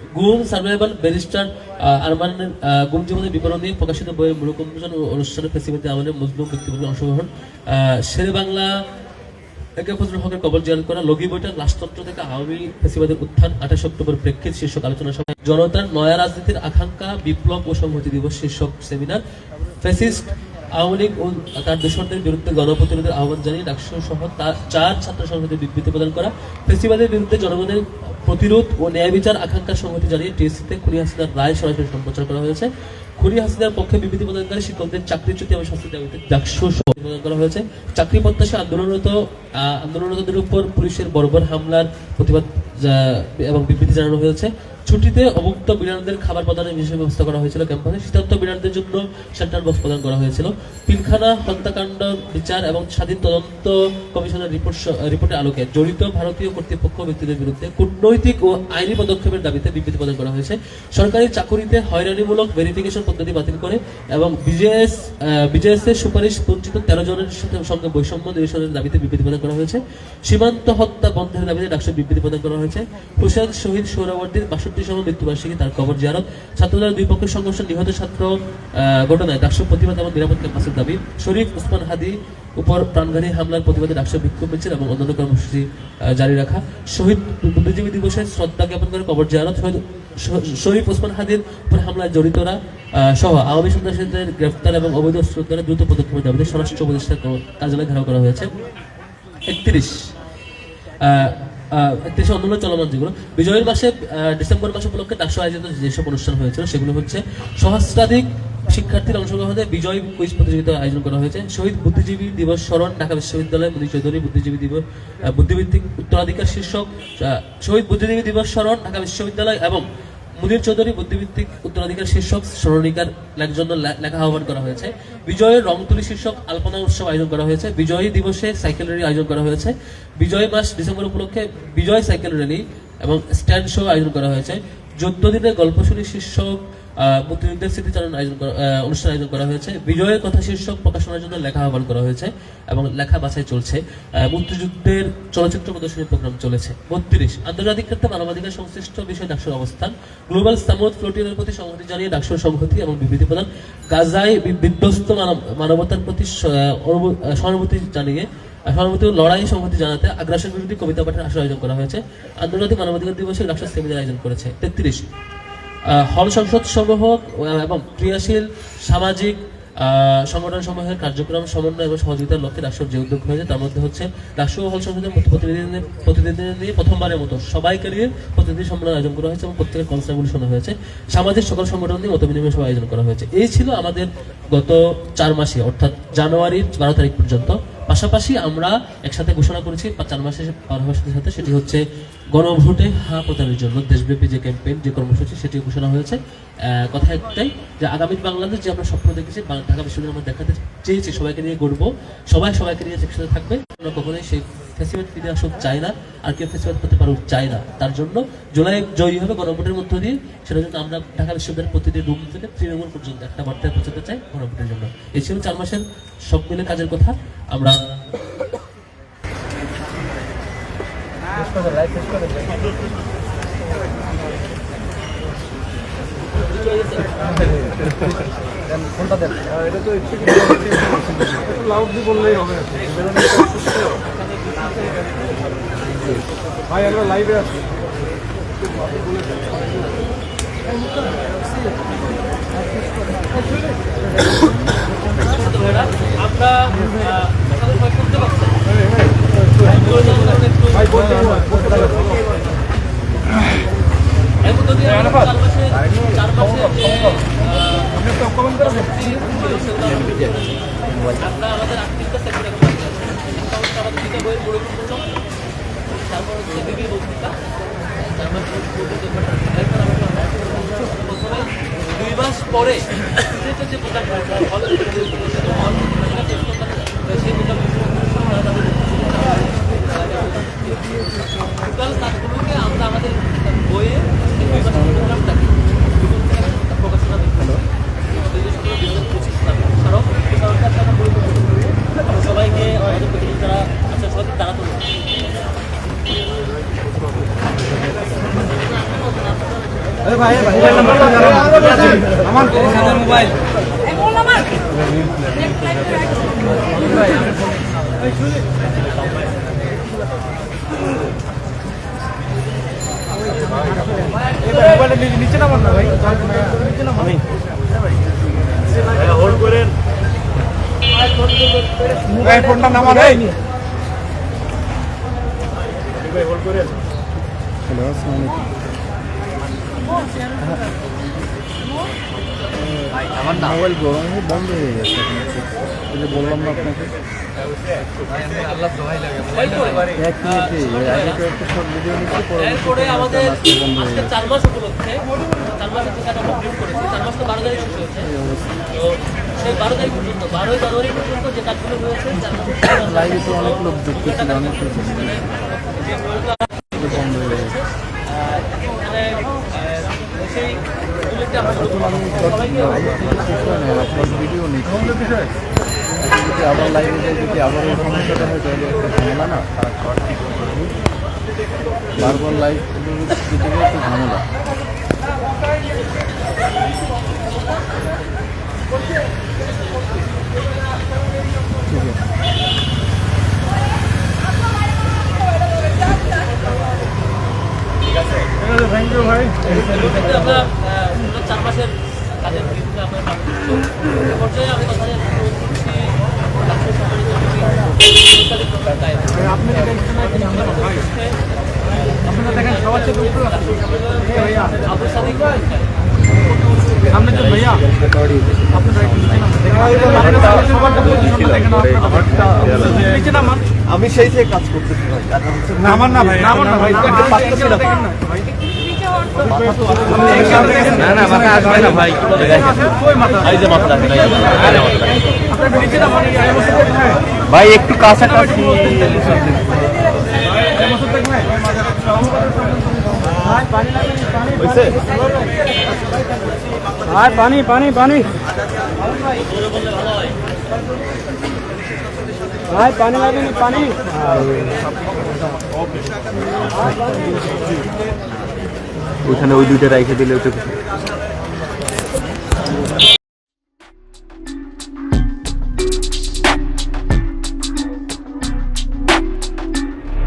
গুম survival barrister আরমানের গুম জীবনের বিবরণী প্রকাশিত বইয়ের মূল অনুষ্ঠানে ফেসিবাদী আমাদের মজলুম ব্যক্তিবর্গের অংশগ্রহণ। শেরে বাংলা একে ফজলুল হকের কবর জিয়ারত করা, লগি বইটা রাজতন্ত্র থেকে আওয়ামী ফেসিবাদের উত্থান 28 অক্টোবর প্রেক্ষিত শীর্ষক আলোচনা সভা, জনতার নয়া রাজনীতির আকাঙ্ক্ষা বিপ্লব ও সংহতি দিবস শীর্ষক সেমিনার, ফ্যাসিস্ট আওয়ামী লীগ ও তার দূষণদের বিরুদ্ধে গণপ্রতিরোধের আহ্বান জানিয়ে ডাকসু সহ 4 ছাত্র সংসদের বিবৃতি প্রদান করা, ফেসিবাদের বিরুদ্ধে জনগণের প্রতিরোধ ও ন্যায় বিচার আকাঙ্ক্ষার সংহতি জানিয়ে টিএসসিতে খুনি হাসিনার রায় সরাসরি সম্প্রচার করা হয়েছে। খুনি হাসিনার পক্ষে বিবৃতি প্রদানকারী শিক্ষকদের চাকরিচ্যুতি এবং শাস্তির দাবিতে ডাকসু প্রদান করা হয়েছে। চাকরি প্রত্যাশী আন্দোলনরতদের উপর পুলিশের বর্বর হামলার প্রতিবাদ এবং বিবৃতি জানানো হয়েছে। ছুটিতে অভুক্ত বিড়ালদের খাবার প্রদানের বিশেষ ব্যবস্থা করা হয়েছিল। ক্যাম্পাসে শীতার্ত বিড়ালদের জন্য সেন্টার বক্স প্রদান করা হয়েছিল। পিলখানা হত্যাকাণ্ড বিচার এবং স্বাধীন তদন্ত কমিশনের রিপোর্টের আলোকে জড়িত ভারতীয় কর্তৃপক্ষ ব্যক্তিদের বিরুদ্ধে কূটনৈতিক ও আইনি পদক্ষেপের দাবিতে বিবৃতি প্রদান করা হয়েছে। সরকারি চাকুরিতে হয়রানিমূলক ভেরিফিকেশন পদ্ধতি বাতিল করে এবং বিজেএস এর সুপারিশ বঞ্চিত 13 জনের সঙ্গে বৈষম্য নিরসনের দাবিতে বিবৃতি প্রদান করা হয়েছে। সীমান্ত হত্যা বন্ধের দাবিতে ডাকসু বিবৃতি প্রদান করা হয়েছে। হুসেন শহীদ সোহরাওয়ার্দীর 62তম মৃত্যুবার্ষিকী তার কবর জিয়ারত, ছাত্রদলের দুই পক্ষের সংঘর্ষ নিহত ছাত্র ঘটনায় ডাকসু প্রতিবাদ এবং নিরাপদ ক্যাম্পাসের দাবি, শরীফ ওসমান হাদি উপর প্রাণঘাতী হামলার প্রতিবাদে ডাকসু বিক্ষোভ মিছিল এবং অন্যান্য কর্মসূচি জারি রাখা, শহীদ বুদ্ধিজীবী দিবসে শ্রদ্ধা জ্ঞাপন করে কবর জিয়ারত, শরীফ ওসমান হাদির উপর হামলায় জড়িতরা সহ আওয়ামী সন্ত্রাসীদের গ্রেফতার এবং অবৈধ অস্ত্র উদ্ধারে দ্রুত পদক্ষেপের দাবিতে স্বরাষ্ট্র উপদেষ্টার কার্যালয় ঘেরাও করা হয়েছে। 31 অন্যান্য চলমান যেগুলো বিজয়ের মাসে ডিসেম্বর মাস উপলক্ষে ডাকসু আয়োজিত যেসব অনুষ্ঠান হয়েছিল সেগুলো হচ্ছে সহস্রাধিক শিক্ষার্থীর অংশগ্রহণে বিজয় কুইজ প্রতিযোগিতা আয়োজন করা হয়েছে। শহীদ বুদ্ধিজীবী দিবস স্মরণ ঢাকা বিশ্ববিদ্যালয় মুনি চৌধুরী বুদ্ধিজীবী দিবস বুদ্ধিভিত্তিক উত্তরাধিকার শীর্ষক শহীদ বুদ্ধিজীবী দিবস স্মরণ ঢাকা বিশ্ববিদ্যালয় এবং মুনির চৌধুরী বুদ্ধিভিত্তিক উত্তরাধিকার শীর্ষক স্মরণিকার জন্য লেখা আহ্বান করা হয়েছে। বিজয়ের রংতুলি শীর্ষক আলপনা উৎসব আয়োজন করা হয়েছে। বিজয়ী দিবসে সাইকেল র্যালি আয়োজন করা হয়েছে। বিজয় মাস ডিসেম্বর উপলক্ষে বিজয় সাইকেল র্যালি এবং স্ট্যান্ড শো আয়োজন করা হয়েছে। 14 দিনের গল্প শুনি শীর্ষক মুক্তিযুদ্ধের স্মৃতিচারণ অনুষ্ঠান আয়োজন করা হয়েছে। বিজয়ের কথা শীর্ষক প্রকাশনার জন্য লেখা আহ্বান করা হয়েছে এবং লেখা বাছাই চলছে। মুক্তিযুদ্ধের চলচ্চিত্র প্রদর্শনী প্রোগ্রাম চলেছে। 32 আন্তর্জাতিক ক্ষেত্রে মানবাধিকার সংশ্লিষ্ট বিষয়ে ডাকসুর অবস্থান, গ্লোবাল সামুদ ফ্লোটিয়ারের প্রতি সংহতি জানিয়ে ডাকসুর সংহতি এবং বিবৃতি প্রদান, গাজায় বিধ্বস্ত মানবতার প্রতি সহানুভূতি জানিয়ে সহানুভূতি লড়াই সংহতি জানাতে আগ্রাসন বিরোধী কবিতা পাঠের আসর আয়োজন করা হয়েছে। আন্তর্জাতিক মানবাধিকার দিবসে ডাকসু সেমিনার আয়োজন করেছে। 33 হল সংসদ সমূহ এবং ক্রিয়াশীল সামাজিক সংগঠন সমূহের কার্যক্রম সমন্বয় এবং সহযোগিতার লক্ষ্যে ডাকসুর যে উদ্যোগ হয়েছে তার মধ্যে হচ্ছে ডাকসু হল সংসদের প্রতিনিধিদের নিয়ে প্রথমবারের মতো সবাইকে নিয়ে প্রতিনিধি সম্মেলন আয়োজন করা হয়েছে এবং প্রত্যেকের কনসার্নগুলি শোনা হয়েছে। সামাজিক সকল সংগঠন নিয়ে মত বিনিময় সভা আয়োজন করা হয়েছে। এই ছিল আমাদের গত 4 মাসে অর্থাৎ জানুয়ারির 12 তারিখ পর্যন্ত। পাশাপাশি আমরা একসাথে ঘোষণা করেছি 4 মাসের পার হওয়ার সাথে সাথে, সেটি হচ্ছে গণভোটে হ্যাঁ প্রদানের জন্য দেশব্যাপী যে ক্যাম্পেইন, যে কর্মসূচি, সেটি ঘোষণা হয়েছে। কথা একটাই যে আগামী বাংলাদেশ যে আমরা স্বপ্ন দেখেছি, ঢাকা বিশ্ববিদ্যালয় আমরা দেখাতে চেয়েছি, সবাইকে নিয়ে গড়বো, সবাইকে নিয়ে একসাথে থাকবে। আমরা কখনোই সেই ফেসিবাদ ফিরে আসুক চাই না, আর কেউ ফেসিবাদ করতে পারুক চাই না। তার জন্য জুলাই জয়ী হবে গণভোটের মধ্য দিয়ে। সেটার জন্য আমরা ঢাকা বিশ্ববিদ্যালয়ের প্রতিটি রুম থেকে তৃণমূল পর্যন্ত একটা বার্তা পৌঁছাতে চাই গণভোটের জন্য। এই ছিল 4 মাসের সব মিলে কাজের কথা। আমরা বললেই হবে ভাই, আমরা লাইভে আছি। আমরা শুনতে পাচ্ছি আমরা আমাদের আর্থিকতা সেক্টরে আমাদের বইয়ের গুরুত্বপূর্ণ, তারপর হচ্ছে বিবি বক্তৃতা, প্রথমে 2 মাস পরে যে প্রোগ্রাম সেই কাজগুলোকে আমরা আমাদের বইয়ে 2 মাসের প্রোগ্রামটাকে প্রকাশনা সবাইকে যারা আচ্ছা সবাই তারা তো মোবাইল নিচে নামান না ভাই, নিচে নামান হোল্ড করেন ফোনটা নামান ভাই হোল্ড করেন। হ্যালো, আসসালামু আলাইকুম। আমার মোবাইল গরম হয়ে বন্ধ হয়ে গেছে, এই যে বললাম না আপনাকে। এক মিনিটে আগে তো একটা শর্ট ভিডিও নিচ্ছি, এরপরে আমাদের আজকে 4 মাস উপলক্ষে 4 মাসের থেকে আমরা কমপ্লিট করেছি। 4 মাস তো 12 তারিখ শেষ হয়েছে। তো সেই 12 তারিখ পর্যন্ত 12 জানুয়ারি পর্যন্ত যে কাজগুলো হয়েছে লাইভে তো অনেক লোক যুক্ত ছিল, অনেক লোক বন্ধ হয়ে গেছে। আপনার ভিডিও নিচ্ছি, যদি আবার লাইভে যাই, যদি আবার এই সমস্যাটা হয় তাহলে একটা ঝামেলা না, বারবার লাইভ দিতে গেলে একটু ঝামেলা। ঠিক আছে, থ্যাংক ইউ ভাই। আমরা 4 মাসের কাজের ভিত্তিতে আমরা পর্যায়ে আমি কথা আপনারা দেখেন সবার চেয়ে উপরে সামনে তো ভাইয়া আমি সেই থেকে কাজ করতেছি ভাই, নামান না ভাই, নামান না ভাই, না না মাথা আসবে না ভাই, এই যে মাথা আসবে ভাই, একটু কাছাকাছি আর পানি পানি পানি ভাই, পানি লাগেনি, পানি ওইখানে ওই দুইটা রেখে দিলে